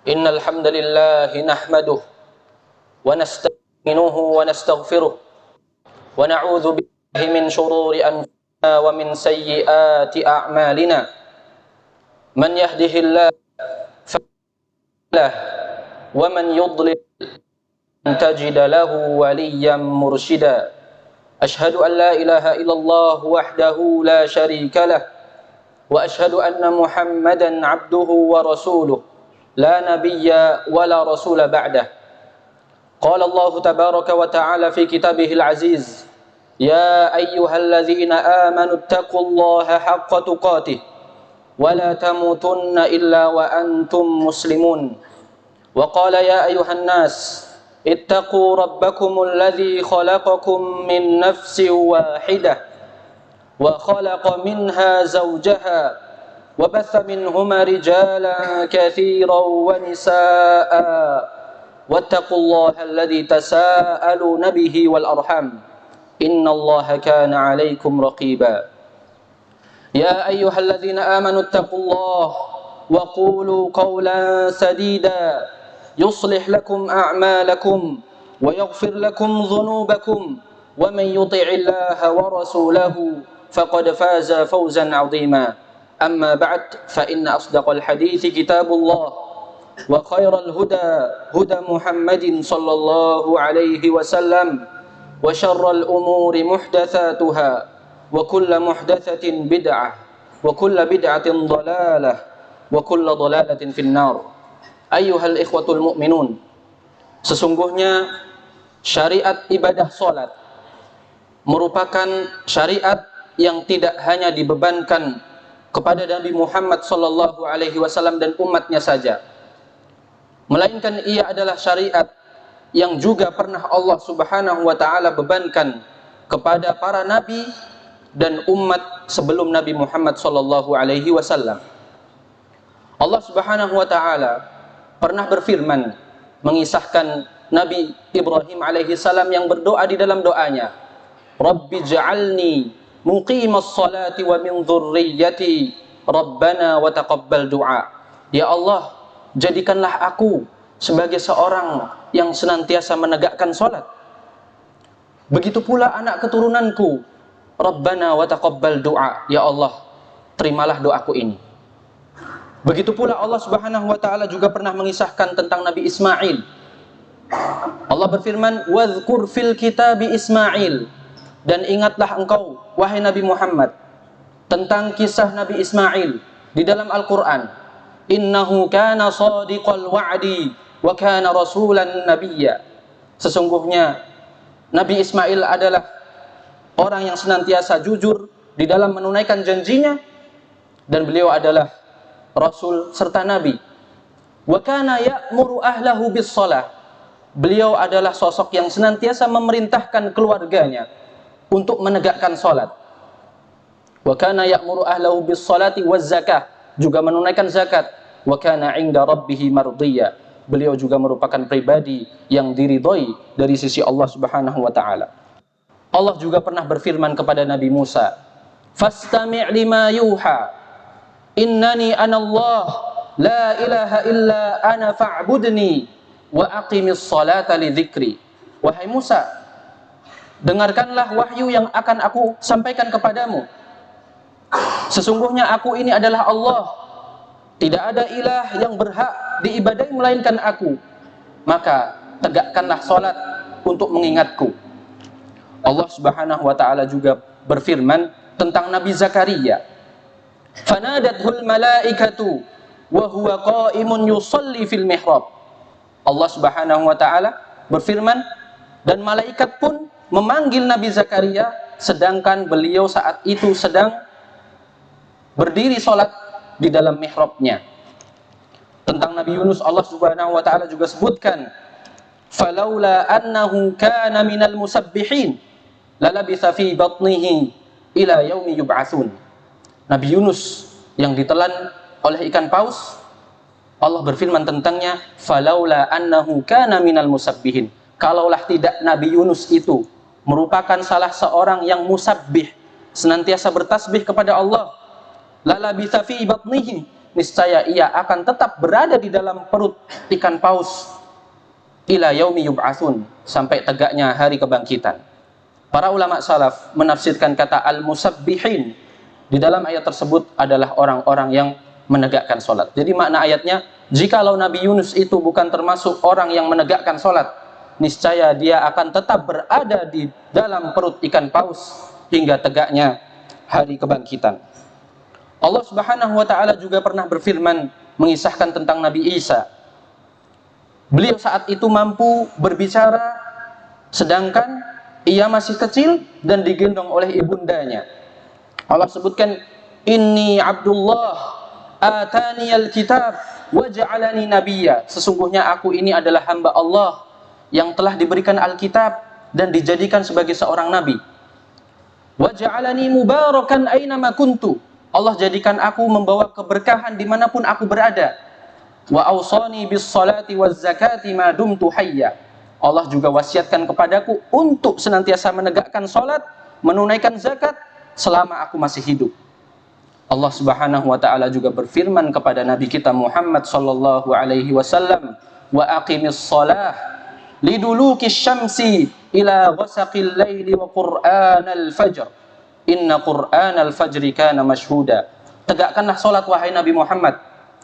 إن الحمد لله نحمده ونستعينه ونستغفره ونعوذ بالله من شرور أنفسنا ومن سيئات أعمالنا من يهده الله فلا مضل له ومن يضلل فلن تجد له وليا مرشدا أشهد أن لا إله إلا الله وحده لا شريك له وأشهد أن محمدا عبده ورسوله لا نبي ولا رسول بعده قال الله تبارك وتعالى في كتابه العزيز يا أيها الذين آمنوا اتقوا الله حق تقاته ولا تموتن إلا وأنتم مسلمون وقال يا أيها الناس اتقوا ربكم الذي خلقكم من نفس واحدة وخلق منها زوجها وبث منهما رجالا كثيرا ونساء واتقوا الله الذي تساءلون به والأرحام إن الله كان عليكم رقيبا يا أيها الذين آمنوا اتقوا الله وقولوا قولا سديدا يصلح لكم أعمالكم ويغفر لكم ذنوبكم ومن يطع الله ورسوله فقد فاز فوزا عظيما أما بعد فإن أصدق الحديث كتاب الله وخير الهدى هدى محمد صلى الله عليه وسلم وشر الأمور محدثاتها وكل محدثة بدعة وكل بدعة ضلالة وكل ضلالة في النار أيها الإخوة المؤمنون. Sesungguhnya syariat ibadah salat merupakan syariat yang tidak hanya dibebankan kepada Nabi Muhammad sallallahu alaihi wasallam dan umatnya saja, melainkan ia adalah syariat yang juga pernah Allah Subhanahu wa taala bebankan kepada para nabi dan umat sebelum Nabi Muhammad sallallahu alaihi wasallam. Allah Subhanahu wa taala pernah berfirman mengisahkan Nabi Ibrahim alaihi salam yang berdoa di dalam doanya, Rabbi ja'alni muqimas salati wa min dhurriyyati Rabbana wa taqabbal du'a. Ya Allah, jadikanlah aku sebagai seorang yang senantiasa menegakkan salat. Begitu pula anak keturunanku. Rabbana wa taqabbal du'a. Ya Allah, terimalah doaku ini. Begitu pula Allah Subhanahu wa taala juga pernah mengisahkan tentang Nabi Ismail. Allah berfirman, "Wadhkur fil kitabi Ismail." Dan ingatlah engkau, wahai Nabi Muhammad, tentang kisah Nabi Ismail di dalam Al-Quran. Innahu kana sadiqal wa'di wa kana rasulan nabiyya. Sesungguhnya Nabi Ismail adalah orang yang senantiasa jujur di dalam menunaikan janjinya, dan beliau adalah rasul serta nabi. Wa kana ya'muru ahlahu bis shalah. Beliau adalah sosok yang senantiasa memerintahkan keluarganya untuk menegakkan salat. Wa kana ya'muru ahlahu bis salati waz zakah, juga menunaikan zakat. Wa kana 'inda rabbih mardiyya. Beliau juga merupakan pribadi yang diridhoi dari sisi Allah Subhanahu wa taala. Allah juga pernah berfirman kepada Nabi Musa, "Fastami' lima yuha. Innani anallah, la ilaha illa ana fa'budni wa aqimis salata li dzikri." Wahai Musa, dengarkanlah wahyu yang akan aku sampaikan kepadamu. Sesungguhnya aku ini adalah Allah. Tidak ada ilah yang berhak diibadahi melainkan aku. Maka tegakkanlah salat untuk mengingatku. Allah Subhanahu wa taala juga berfirman tentang Nabi Zakaria. Fanadathul malaikatu wa huwa qa'imun yusalli fil mihrab. Allah Subhanahu wa taala berfirman, dan malaikat pun memanggil Nabi Zakaria sedangkan beliau saat itu sedang berdiri salat di dalam mihrabnya. Tentang Nabi Yunus Allah Subhanahu wa taala juga sebutkan, falaula annahu kana minal musabbihin lalabitha fi batnihi ila yaumi yub'atsun. Nabi Yunus yang ditelan oleh ikan paus, Allah berfirman tentangnya, falaula annahu kana minal musabbihin. Kalaulah tidak Nabi Yunus itu merupakan salah seorang yang musabbih, senantiasa bertasbih kepada Allah, lalabitha fi batnihi, niscaya ia akan tetap berada di dalam perut ikan paus ila yaumi yub'atsun, sampai tegaknya hari kebangkitan. Para ulama salaf menafsirkan kata al-musabbihin di dalam ayat tersebut adalah orang-orang yang menegakkan salat. Jadi makna ayatnya, jikalau Nabi Yunus itu bukan termasuk orang yang menegakkan salat, niscaya dia akan tetap berada di dalam perut ikan paus hingga tegaknya hari kebangkitan. Allah Subhanahu wa taala juga pernah berfirman mengisahkan tentang Nabi Isa. Beliau saat itu mampu berbicara sedangkan ia masih kecil dan digendong oleh ibundanya. Allah sebutkan, inni Abdullah ataniyal kitab wa ja'alani nabiyya. Sesungguhnya aku ini adalah hamba Allah yang telah diberikan Alkitab dan dijadikan sebagai seorang nabi. Wa ja'alani mubarakan aynama kuntu. Allah jadikan aku membawa keberkahan dimanapun aku berada. Wa awsani bis salati waz zakati ma dumtu hayya. Allah juga wasiatkan kepadaku untuk senantiasa menegakkan salat, menunaikan zakat selama aku masih hidup. Allah Subhanahu wa taala juga berfirman kepada nabi kita Muhammad sallallahu alaihi wasallam, wa aqimis shalah liduluki syamsi ila ghasaqil laili wa qur'anal fajr inna qur'anal fajri kana mashhuda. Tegakkanlah salat wahai Nabi Muhammad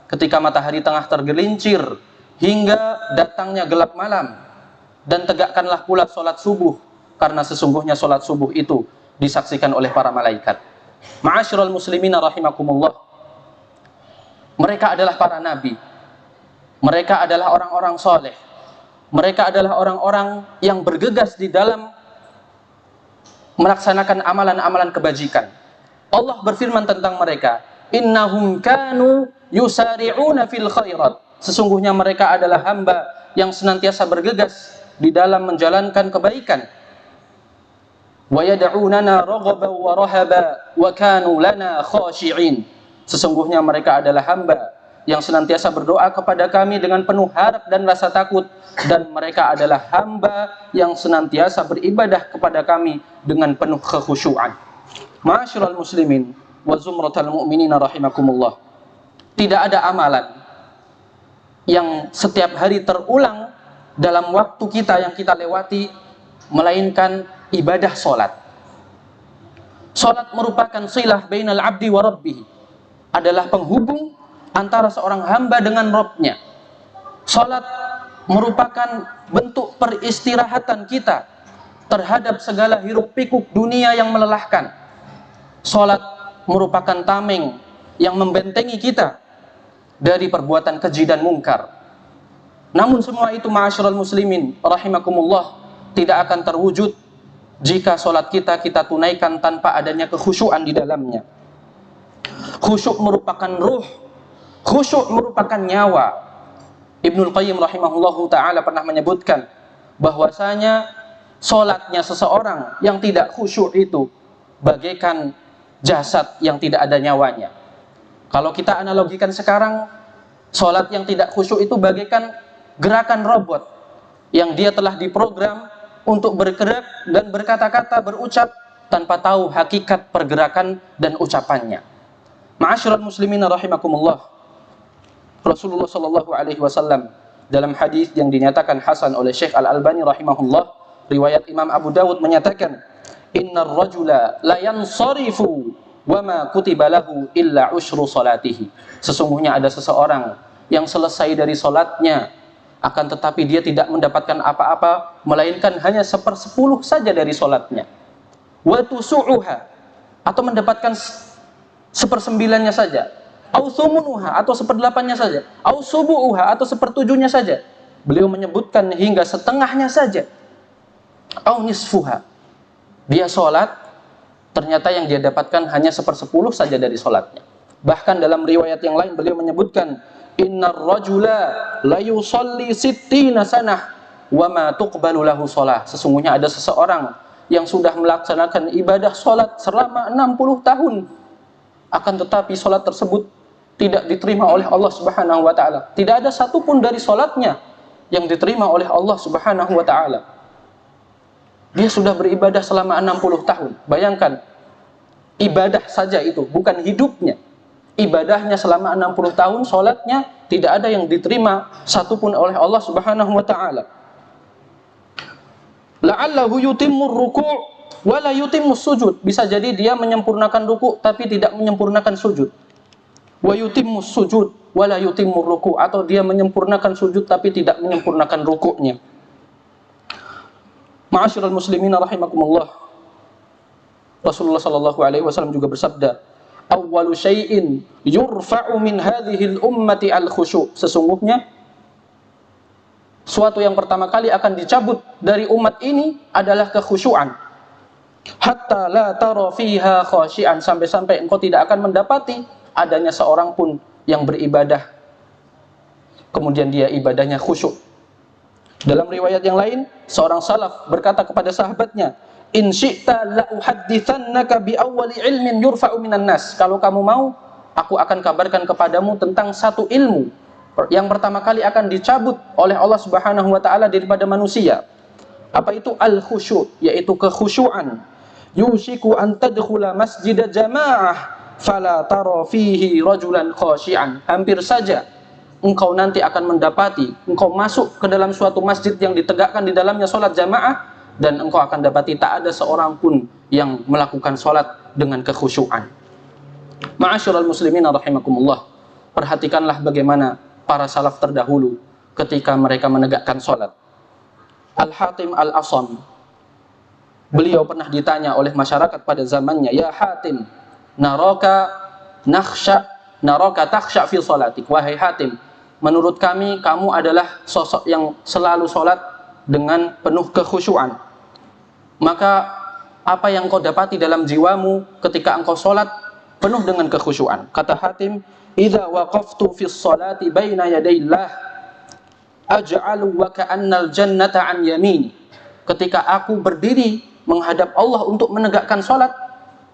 ketika matahari tengah tergelincir hingga datangnya gelap malam, dan tegakkanlah pula salat subuh karena sesungguhnya salat subuh itu disaksikan oleh para malaikat. Ma'asyiral muslimina rahimakumullah, mereka adalah para nabi, mereka adalah orang-orang soleh, mereka adalah orang-orang yang bergegas di dalam melaksanakan amalan-amalan kebajikan. Allah berfirman tentang mereka, innahum kanu yusari'una fil khairat. Sesungguhnya mereka adalah hamba yang senantiasa bergegas di dalam menjalankan kebaikan. Wa yad'unana raghaban wa rahaba wa kanu lana khashi'in. Sesungguhnya mereka adalah hamba yang senantiasa berdoa kepada kami dengan penuh harap dan rasa takut, dan mereka adalah hamba yang senantiasa beribadah kepada kami dengan penuh kekhusyuan. Ma'asyiral muslimin wa zumratal mu'minina rahimakumullah, tidak ada amalan yang setiap hari terulang dalam waktu kita yang kita lewati melainkan ibadah salat. Salat merupakan silah bainal abdi wa rabbih, adalah penghubung antara seorang hamba dengan Rabb-nya. Salat merupakan bentuk peristirahatan kita terhadap segala hiruk pikuk dunia yang melelahkan. Salat merupakan tameng yang membentengi kita dari perbuatan keji dan mungkar. Namun semua itu ma'asyiral muslimin rahimakumullah tidak akan terwujud jika salat kita tunaikan tanpa adanya kekhusyuan di dalamnya. Khusyuk merupakan ruh, khusyuk merupakan nyawa. Ibnul Qayyim rahimahullahu ta'ala pernah menyebutkan bahwasanya salatnya seseorang yang tidak khusyuk itu bagaikan jasad yang tidak ada nyawanya. Kalau kita analogikan sekarang, salat yang tidak khusyuk itu bagaikan gerakan robot yang dia telah diprogram untuk bergerak dan berkata-kata, berucap tanpa tahu hakikat pergerakan dan ucapannya. Ma'asyiral muslimin rahimakumullah, Rasulullah sallallahu alaihi wasallam dalam hadis yang dinyatakan hasan oleh Syekh Al-Albani rahimahullah, riwayat Imam Abu Dawud, menyatakan, innar rajula la yansarifu wa ma kutiba lahu illa usyru salatihi. Sesungguhnya ada seseorang yang selesai dari salatnya, akan tetapi dia tidak mendapatkan apa-apa melainkan hanya 1/10 saja dari salatnya. Wa tusu'uha, atau mendapatkan 1/9-nya saja. Au thumunuha, atau 1/8-nya saja. Au subu'uha, atau 1/7-nya saja. Beliau menyebutkan hingga setengahnya saja. Au nisfuha, dia salat, ternyata yang dia dapatkan hanya 1/10 saja dari salatnya. Bahkan dalam riwayat yang lain beliau menyebutkan, innar rajula la yusalli sittina sanah wa ma tuqbalu lahu shalah. Sesungguhnya ada seseorang yang sudah melaksanakan ibadah salat selama 60 tahun, akan tetapi salat tersebut tidak diterima oleh Allah Subhanahu wa taala. Tidak ada satupun dari salatnya yang diterima oleh Allah Subhanahu wa taala. Dia sudah beribadah selama 60 tahun. Bayangkan, ibadah saja itu, bukan hidupnya. ibadahnya selama 60 tahun, sholatnya tidak ada yang diterima satupun oleh Allah Subhanahu wa ta'ala. La'allahu yutimmu ruku' wa la yutimmu sujud. Bisa jadi dia menyempurnakan ruku' tapi tidak menyempurnakan sujud. Wa yutimmu sujud wa la yutimmu ruku', atau dia menyempurnakan sujud tapi tidak menyempurnakan rukuknya. Ma'asyiral muslimin rahimakumullah. Rasulullah sallallahu alaihi wasallam juga bersabda, awwalu syai'in yurfa'u min hadhil ummati al-khusyu'. Sesungguhnya suatu yang pertama kali akan dicabut dari umat ini adalah kekhusyuan. Hatta la tara fiha khashi'an, sampai-sampai engkau tidak akan mendapati adanya seorang pun yang beribadah kemudian dia ibadahnya khusyuk. Dalam riwayat yang lain, seorang salaf berkata kepada sahabatnya, in syi'ta la uhadditsannaka bi awwali ilmin yurfa'u minan nas. Kalau kamu mau, aku akan kabarkan kepadamu tentang satu ilmu yang pertama kali akan dicabut oleh Allah Subhanahu wa taala daripada manusia. Apa itu? Al-khusyu', yaitu kekhusyuan. Yushiku an tadkhula masjid jamaah fala tara fihi rajulan khashi'an. Hampir saja engkau nanti akan mendapati, engkau masuk ke dalam suatu masjid yang ditegakkan di dalamnya sholat jamaah, dan engkau akan dapati tak ada seorang pun yang melakukan sholat dengan kekhusyuan. Ma'asyiral muslimin rahimakumullah, perhatikanlah bagaimana para salaf terdahulu ketika mereka menegakkan sholat. Al-Hatim Al-Asam, beliau pernah ditanya oleh masyarakat pada zamannya, ya Hatim, naraka takhsha fi sholatik. Wahai Hatim, menurut kami kamu adalah sosok yang selalu sholat dengan penuh kekhusyuan. Maka apa yang kau dapati dalam jiwamu ketika engkau sholat penuh dengan kekhusyuan? Kata Hatim, idza waqaftu fi sholati baina yadayillah aj'alu wa ka'annal jannata an yamini. Ketika aku berdiri menghadap Allah untuk menegakkan sholat,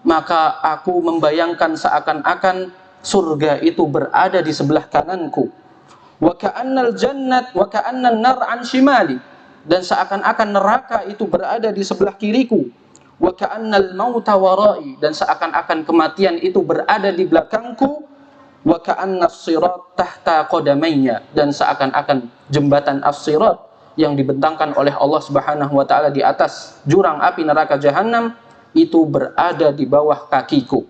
maka aku membayangkan seakan-akan surga itu berada di sebelah kananku. Wa ka'annal jannat wa ka'annan nar an shimali, dan seakan-akan neraka itu berada di sebelah kiriku. Wa ka'annal mauta warai, dan seakan-akan kematian itu berada di belakangku. Wa ka'annas sirat tahta qadamayya, dan seakan-akan jembatan as-sirat yang dibentangkan oleh Allah Subhanahu wa taala di atas jurang api neraka jahanam itu berada di bawah kakiku.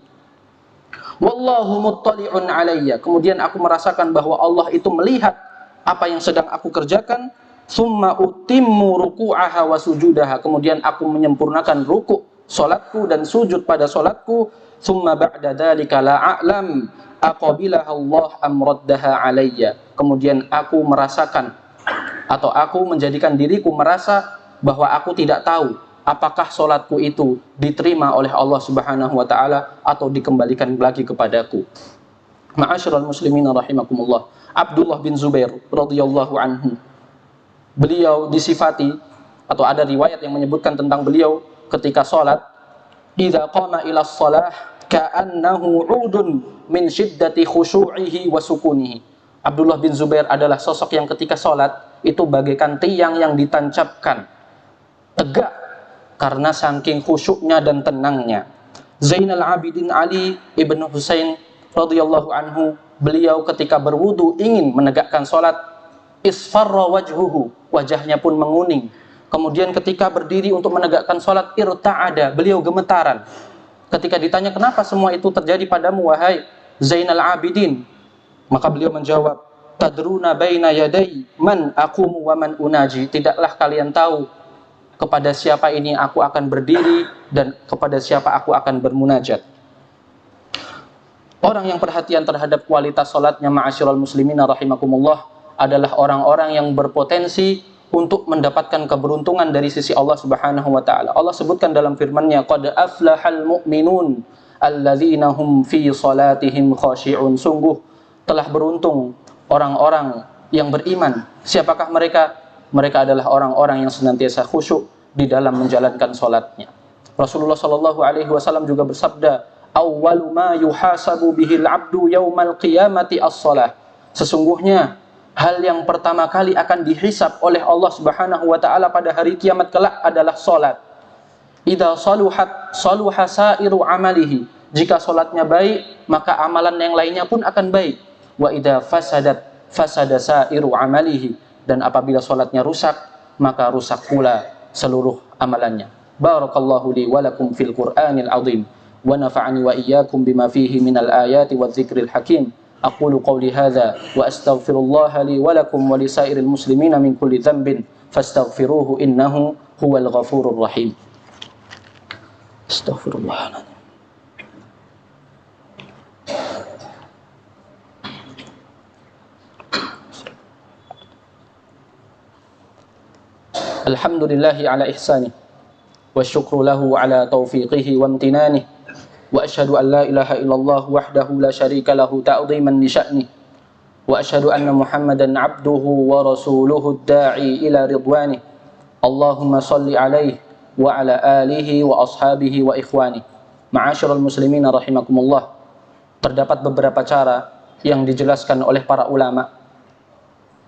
Wallahu muttali'un alayya, kemudian aku merasakan bahwa Allah itu melihat apa yang sedang aku kerjakan. Summa utimmu ruku'aha wa sujudaha, kemudian aku menyempurnakan ruku' salatku dan sujud pada salatku. Summa ba'da dzalika la a'lam aqabilaha Allah am raddaha alayya, kemudian aku merasakan atau aku menjadikan diriku merasa bahwa aku tidak tahu apakah solatku itu diterima oleh Allah Subhanahu wa taala atau dikembalikan lagi kepadaku. Ma'asyiral muslimin rahimakumullah. Abdullah bin Zubair radhiyallahu anhu, beliau disifati atau ada riwayat yang menyebutkan tentang beliau ketika salat, idza qama ila shalah ka'annahu 'udun min syiddati khusyu'ihi wa sukunihi. Abdullah bin Zubair adalah sosok yang ketika salat itu bagaikan tiang yang ditancapkan, tegak karena saking khusyuknya dan tenangnya. Zainal Abidin Ali ibn Husain radhiyallahu anhu, beliau ketika berwudu ingin menegakkan salat, isfarra wajhuhu, wajahnya pun menguning. Kemudian ketika berdiri untuk menegakkan salat, irta'ada, beliau gemetaran. Ketika ditanya kenapa semua itu terjadi padamu wahai Zainal Abidin, maka beliau menjawab, tadruna baina yaday man aqumu wa man unaji, tidaklah kalian tahu kepada siapa ini aku akan berdiri dan kepada siapa aku akan bermunajat. Orang yang perhatian terhadap kualitas salatnya, ma'asyiral muslimin rahimakumullah, adalah orang-orang yang berpotensi untuk mendapatkan keberuntungan dari sisi Allah Subhanahu wa taala. Allah sebutkan dalam firman-Nya, qad aflahal mu'minun alladzina hum fi salatihim khashi'un. Sungguh telah beruntung orang-orang yang beriman. Siapakah mereka? Mereka adalah orang-orang yang senantiasa khusyuk di dalam menjalankan salatnya. Rasulullah sallallahu alaihi wasallam juga bersabda, awwalu ma yuhasabu bihil 'abdu yaumal qiyamati as-shalah. Sesungguhnya hal yang pertama kali akan dihisab oleh Allah Subhanahu wa taala pada hari kiamat kelak adalah salat. Idza saluhat saluha sairu amalihi, Jika solatnya baik, maka amalan yang lainnya pun akan baik. Wa idza fasadat fasada sa'iru amalihi, dan apabila solatnya rusak, maka rusak pula seluruh amalannya. Barakallahu li wa lakum fil Qur'anil azim wa nafa'ani wa iyyakum bima fihi minal ayati wadh-dhikril hakim. Aqulu qawli hadza wa astaghfirullaha li wa lakum wa lisairil muslimina min kulli dhanbin fastaghfiruhu innahu huwal ghafurur rahim. Astaghfirullah. Alhamdulillahi ala ihsanih wa syukru lahu ala taufiqihi wa amtinanih wa ashhadu an la ilaha illallah wahdahu la syarika lahu ta'dhiman li sya'nih wa ashhadu anna Muhammadan abduhu wa rasuluhu ad-da'i ila ridwanih. Allahumma salli alaihi wa ala alihi wa ashabihi wa ikhwanih. Ma'asyiral muslimin rahimakumullah. Terdapat beberapa cara yang dijelaskan oleh para ulama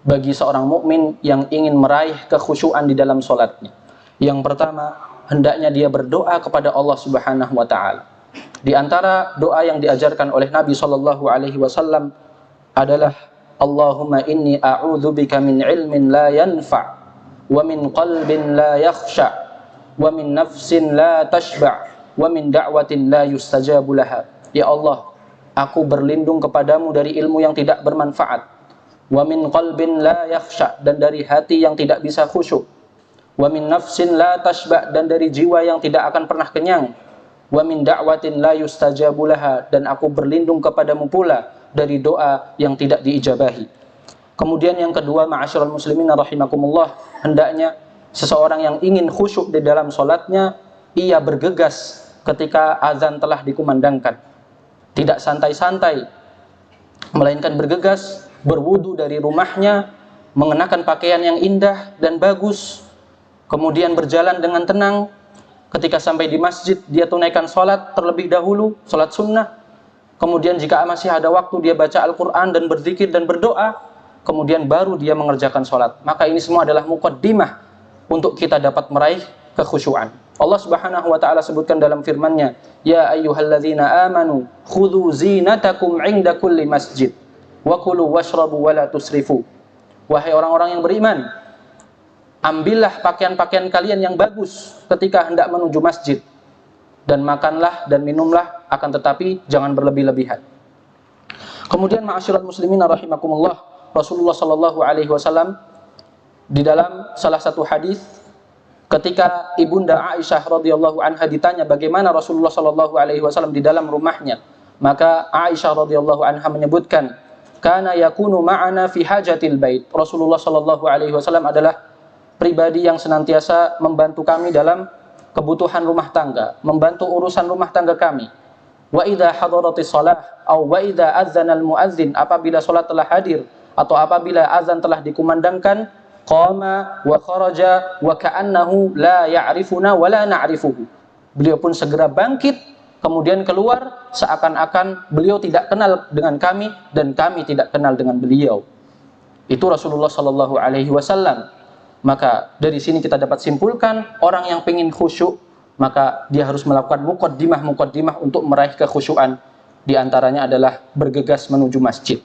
bagi seorang mukmin yang ingin meraih kekhusyuan di dalam solatnya. Yang pertama, hendaknya dia berdoa kepada Allah Subhanahu wa taala. Di antara doa yang diajarkan oleh Nabi sallallahu alaihi wasallam adalah Allahumma inni a'udzubika min ilmin la yanfa' wa min qalbin la yakhsha' wa min nafsin la tashba' wa min da'watin la yustajabu laha. Ya Allah, aku berlindung kepadamu dari ilmu yang tidak bermanfaat, wa min qalbin la yakhsha, dan dari hati yang tidak bisa khusyuk, wa min nafsin la tashba, dan dari jiwa yang tidak akan pernah kenyang, wa min da'watin la yustajabu laha, dan aku berlindung kepadamu pula dari doa yang tidak diijabahi. Kemudian yang kedua, ma'asyiral muslimin rahimakumullah, hendaknya seseorang yang ingin khusyuk di dalam salatnya, ia bergegas ketika azan telah dikumandangkan. Tidak santai-santai, melainkan bergegas, berwudu dari rumahnya, mengenakan pakaian yang indah dan bagus, kemudian berjalan dengan tenang. Ketika sampai di masjid, dia tunaikan sholat terlebih dahulu, sholat sunnah. Kemudian jika masih ada waktu, dia baca Al-Quran dan berzikir dan berdoa. Kemudian baru dia mengerjakan sholat. Maka ini semua adalah muqaddimah untuk kita dapat meraih kekhusyuan. Allah Subhanahu wa taala sebutkan dalam firman-Nya, "Ya ayyuhalladzina amanu khudhu zinatakum 'inda kulli masjid wa kulu washrabu wa la tusrifu." Wahai orang-orang yang beriman, ambillah pakaian-pakaian kalian yang bagus ketika hendak menuju masjid, dan makanlah dan minumlah, akan tetapi jangan berlebih-lebihan. Kemudian ma'asyiral muslimin rahimakumullah, Rasulullah sallallahu alaihi wasallam di dalam salah satu hadis, ketika ibunda Aisyah radhiyallahu anha ditanya bagaimana Rasulullah sallallahu alaihi wasallam di dalam rumahnya, maka Aisyah radhiyallahu anha menyebutkan, "Kana yakunu ma'ana fi hajatil bait." Rasulullah sallallahu alaihi wasallam adalah pribadi yang senantiasa membantu kami dalam kebutuhan rumah tangga, membantu urusan rumah tangga kami. Wa idza hadaratis shalah aw wa idza adzana al muadzin, apabila salat telah hadir atau apabila azan telah dikumandangkan, qama wa kharaja wa ka'annahu la ya'rifuna wa la na'rifuhu. Beliau pun segera bangkit, kemudian keluar seakan-akan beliau tidak kenal dengan kami dan kami tidak kenal dengan beliau. Itu Rasulullah sallallahu alaihi wasallam. Maka dari sini kita dapat simpulkan, orang yang ingin khusyuk, maka dia harus melakukan muqaddimah untuk meraih kekhusyuan. Di antaranya adalah bergegas menuju masjid.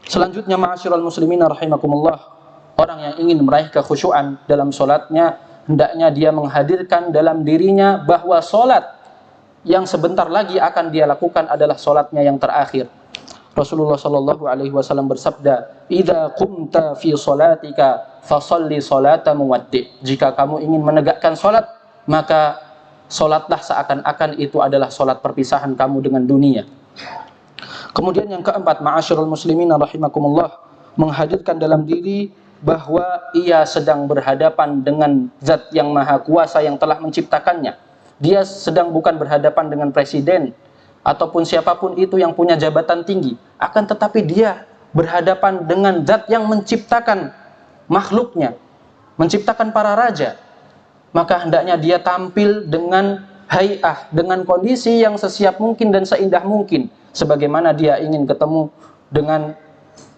Selanjutnya, ma'asyiral muslimin rahimakumullah, orang yang ingin meraih kekhusyuan dalam solatnya, hendaknya dia menghadirkan dalam dirinya bahwa solat yang sebentar lagi akan dia lakukan adalah solatnya yang terakhir. Rasulullah sallallahu alaihi wasallam bersabda, "Idza qumta fi salatika fasalli salata muwaddi." Jika kamu ingin menegakkan salat, maka salatlah seakan-akan itu adalah salat perpisahan kamu dengan dunia. Kemudian yang keempat, ma'asyiral muslimin rahimakumullah, menghadirkan dalam diri bahwa ia sedang berhadapan dengan Zat yang Maha Kuasa yang telah menciptakannya. Dia sedang bukan berhadapan dengan presiden ataupun siapapun itu yang punya jabatan tinggi, akan tetapi dia berhadapan dengan Zat yang menciptakan makhluknya, menciptakan para raja. Maka hendaknya dia tampil dengan hay'ah, dengan kondisi yang sesiap mungkin dan seindah mungkin, sebagaimana dia ingin ketemu dengan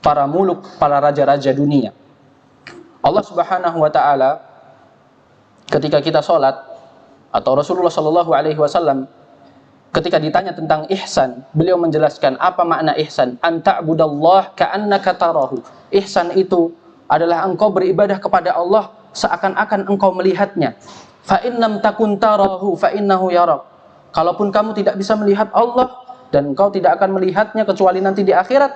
para muluk, para raja-raja dunia. Allah Subhanahu wa taala ketika kita sholat, atau Rasulullah sallallahu alaihi wasallam ketika ditanya tentang ihsan, beliau menjelaskan apa makna ihsan. Anta'budallah ka'annaka tarahu. Ihsan itu adalah engkau beribadah kepada Allah seakan-akan engkau melihatnya. Fa in lam takun tarahu fa innahu yarak. Kalaupun kamu tidak bisa melihat Allah dan engkau tidak akan melihatnya kecuali nanti di akhirat,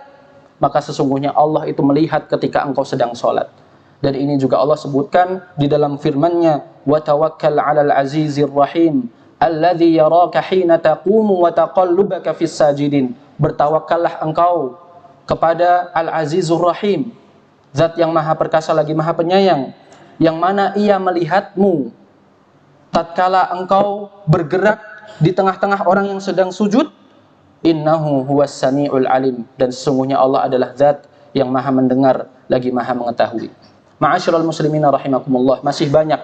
maka sesungguhnya Allah itu melihat ketika engkau sedang sholat. Dan ini juga Allah sebutkan di dalam firman-Nya, wa tawakkal 'alal 'azizir rahim alladzi yaraka hina taqumu wa taqallubaka fis sajidin. Bertawakkallah engkau kepada Al-Azizur Rahim, zat yang maha perkasa lagi maha penyayang, yang mana ia melihatmu tatkala engkau bergerak di tengah-tengah orang yang sedang sujud. Innahu huwas samiul alim. Dan sesungguhnya Allah adalah zat yang maha mendengar lagi maha mengetahui. Ma'asyiral muslimina rahimakumullah, masih banyak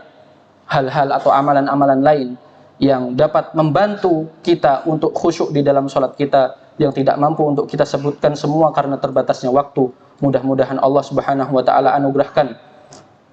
hal-hal atau amalan-amalan lain yang dapat membantu kita untuk khusyuk di dalam sholat kita, yang tidak mampu untuk kita sebutkan semua karena terbatasnya waktu. Mudah-mudahan Allah Subhanahu wa ta'ala anugerahkan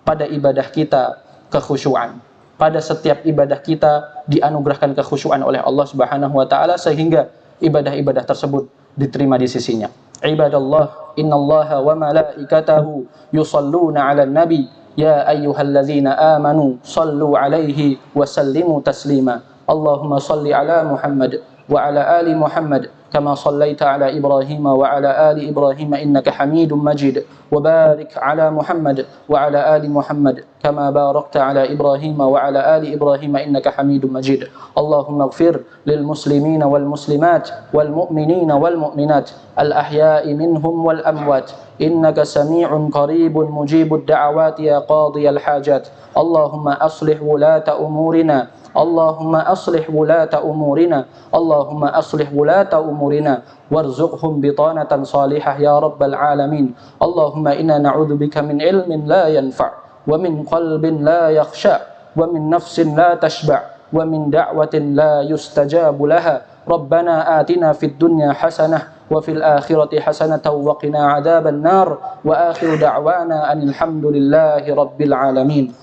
pada ibadah kita kekhusyuan. Pada setiap ibadah kita dianugerahkan kekhusyuan oleh Allah Subhanahu wa ta'ala, sehingga ibadah-ibadah tersebut diterima di sisinya. Ibadallah, innallaha wa malaikatahu yusalluna 'alan nabi. Ya ayyuhalladzina amanu sallu 'alaihi wa sallimu taslima. Allahumma salli 'ala Muhammad wa 'ala ali Muhammad kama sallaita 'ala Ibrahim wa 'ala ali Ibrahim innaka Hamidum Majid. Wa barik 'ala Muhammad wa 'ala ali Muhammad kama barakta 'ala Ibrahim wa 'ala ali Ibrahim innaka Hamidum Majid. Allahumma ighfir lil muslimina wal muslimat wal mu'minina wal mu'minat al ahya'i minhum wal amwat. Innaka sami'un qaribun mujibud da'awati ya qadiyal hajat. Allahumma aslih wulata umurina. Allahumma aslih wulata umurina. Allahumma aslih wulata umurina warzuqhum bitanatan salihah ya rabbal alamin. Allahumma inna na'udzubika min ilmin la yanfa' wa min qalbin la yakhsha' wa min nafsin la tashba' wa min da'watin la yustajabu laha. Rabbana atina fid dunya hasanah wa fil akhirati hasanatan wa qina adzaban nar. Wa akhiru da'wana anil hamdulillahi rabbil alamin.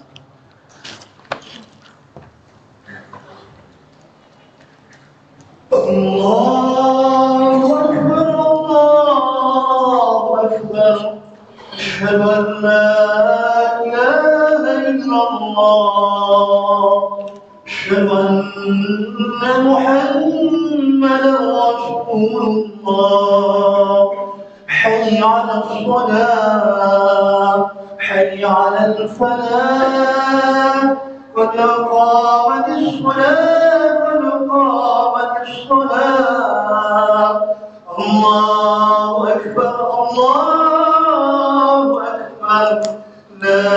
Allahu akbar, Allahu akbar. Asyhadu an la ilaha illallah. Asyhadu anna Muhammadan Rasulullah. Hayya 'alas shalah, hayya 'alal falah. Qad qamatis shalah, qad qamatis shalah. Allahu akbar, Allahu akbar. La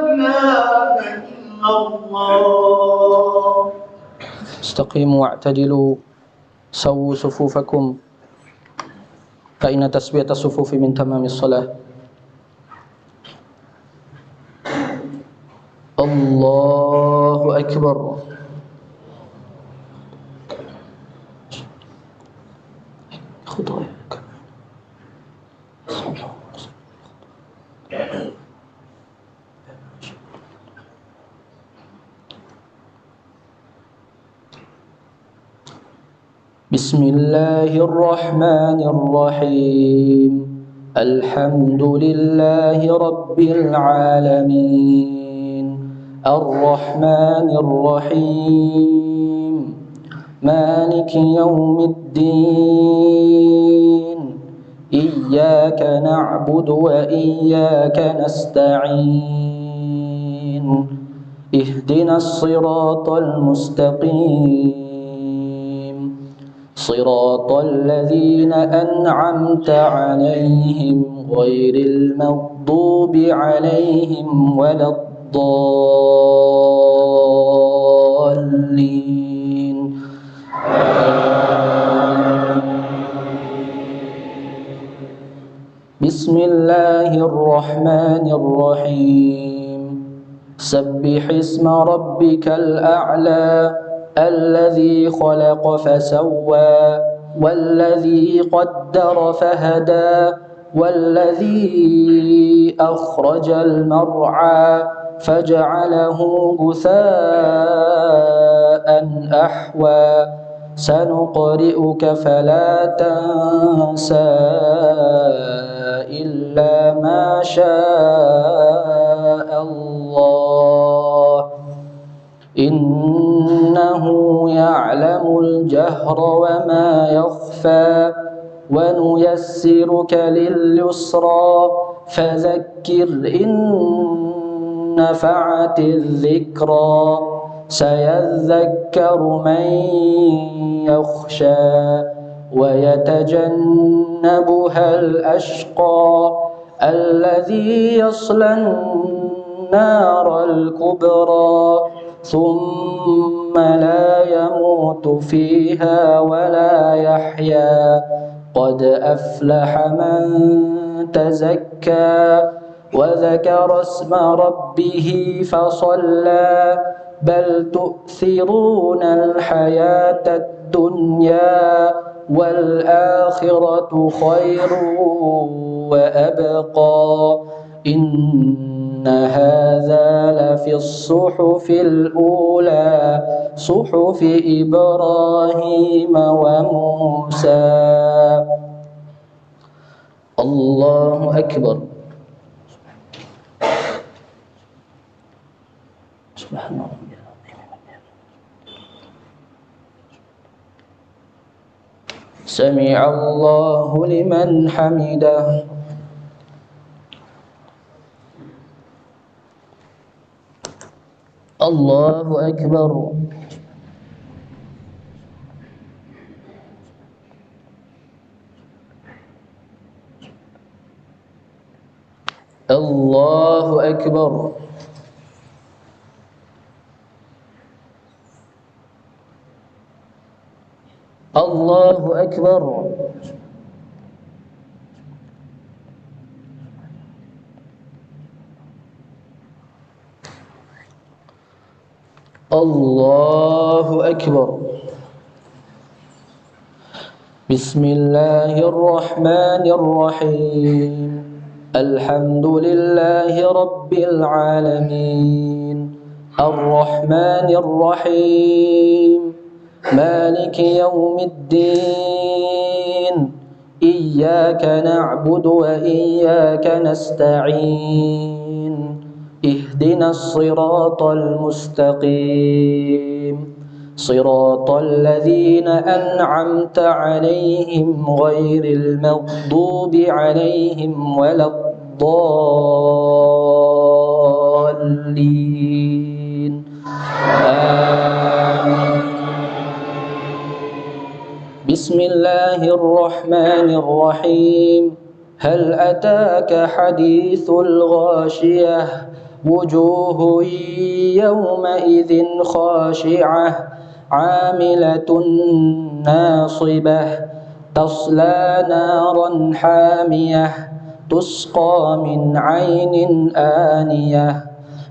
ilaha illallah. Istaqimu wa'tadilu sawu sufufakum fa inna tasbiyata sufufi min tamamis salah. Allahu akbar. Bismillahirrahmanirrahim. Alhamdulillahi rabbil alamin. Ar-Rahmanir Rahim. Maliki yaumiddin. Iyyaka na'budu wa iyyaka nasta'in. Ihdinas siratal mustaqim. صراط الذين أنعمت عليهم غير المغضوب عليهم ولا الضالين. بسم الله الرحمن الرحيم. سبح اسم ربك الأعلى الذي خلق فسوى والذي قدر فهدى والذي أخرج المرعى فجعله غثاء أحوى سنقرئك فلا تنسى إلا ما شاء الله إنه يعلم الجهر وما يخفى ونيسرك لليسرى فذكر إن نفعت الذكرى سيذكر من يخشى ويتجنبها الأشقى الذي يصلى النار الكبرى ثم لا يموت فيها ولا يحيا قد أفلح من تزكى وذكر اسم ربه فصلى بل تؤثرون الحياة الدنيا والآخرة خير وأبقى إن هذا لفي الصحف الأولى صحف إبراهيم وموسى الله أكبر سبحان الله سمع الله لمن حمده الله أكبر الله أكبر الله أكبر الله أكبر بسم الله الرحمن الرحيم الحمد لله رب العالمين الرحمن الرحيم مالك يوم الدين إياك نعبد وإياك نستعين اهدنا الصراط المستقيم صراط الذين أنعمت عليهم غير المغضوب عليهم ولا الضالين آمين بسم الله الرحمن الرحيم هل أتاك حديث الغاشية وجوه يومئذ خاشعة عاملة ناصبة تصلى نارا حامية تسقى من عين آنية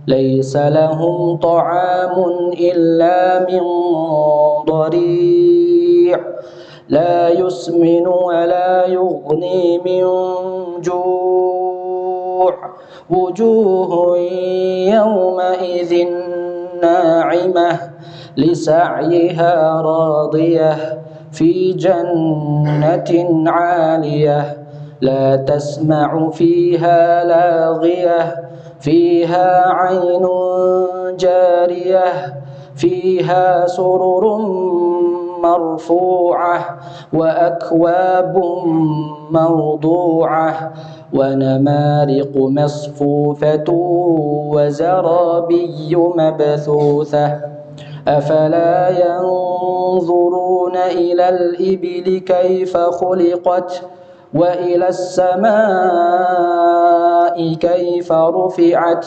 ليس لهم طعام إلا من ضريع لا يسمن ولا يغني من جوع وجوه يومئذ ناعمة لسعيها راضية في جنة عالية لا تسمع فيها لاغية فيها عين جارية فيها سرر مرفوعة وأكواب موضوعة ونمارق مصفوفة وزرابي مبثوثة أفلا ينظرون إلى الإبل كيف خلقت وإلى السماء كيف رفعت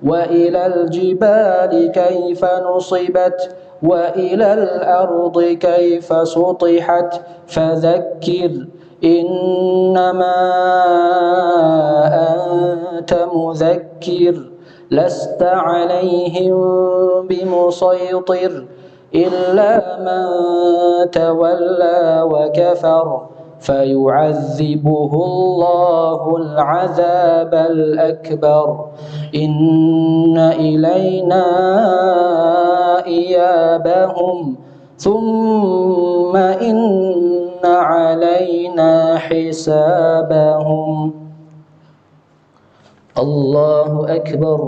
وإلى الجبال كيف نصبت وإلى الأرض كيف سطحت فذكر إنما أنت مذكر لست عليهم بمسيطر إلا من تولى وكفر فيعذبه الله العذاب الأكبر إن إلينا إيابهم ثم إن علينا حسابهم. الله أكبر.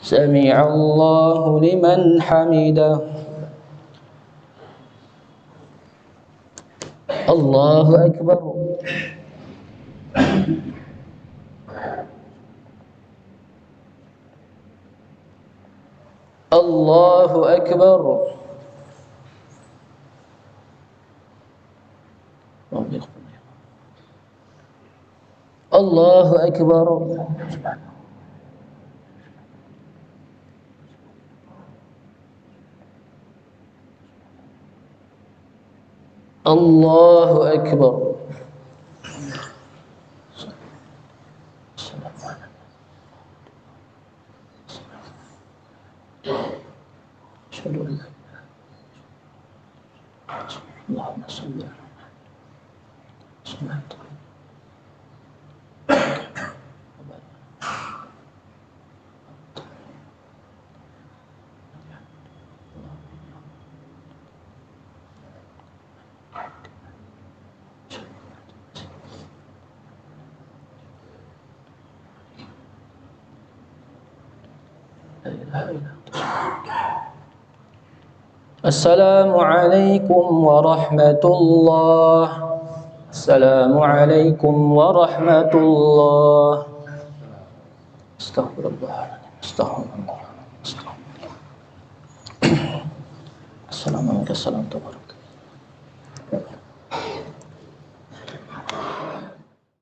سمع الله لمن حمده. الله أكبر. الله أكبر. الله أكبر. الله أكبر. اللهم صل على محمد. السلام عليكم ورحمة الله. السلام عليكم ورحمة الله. استغفر الله. استغفر الله. السلام عليكم. السلام تبارك.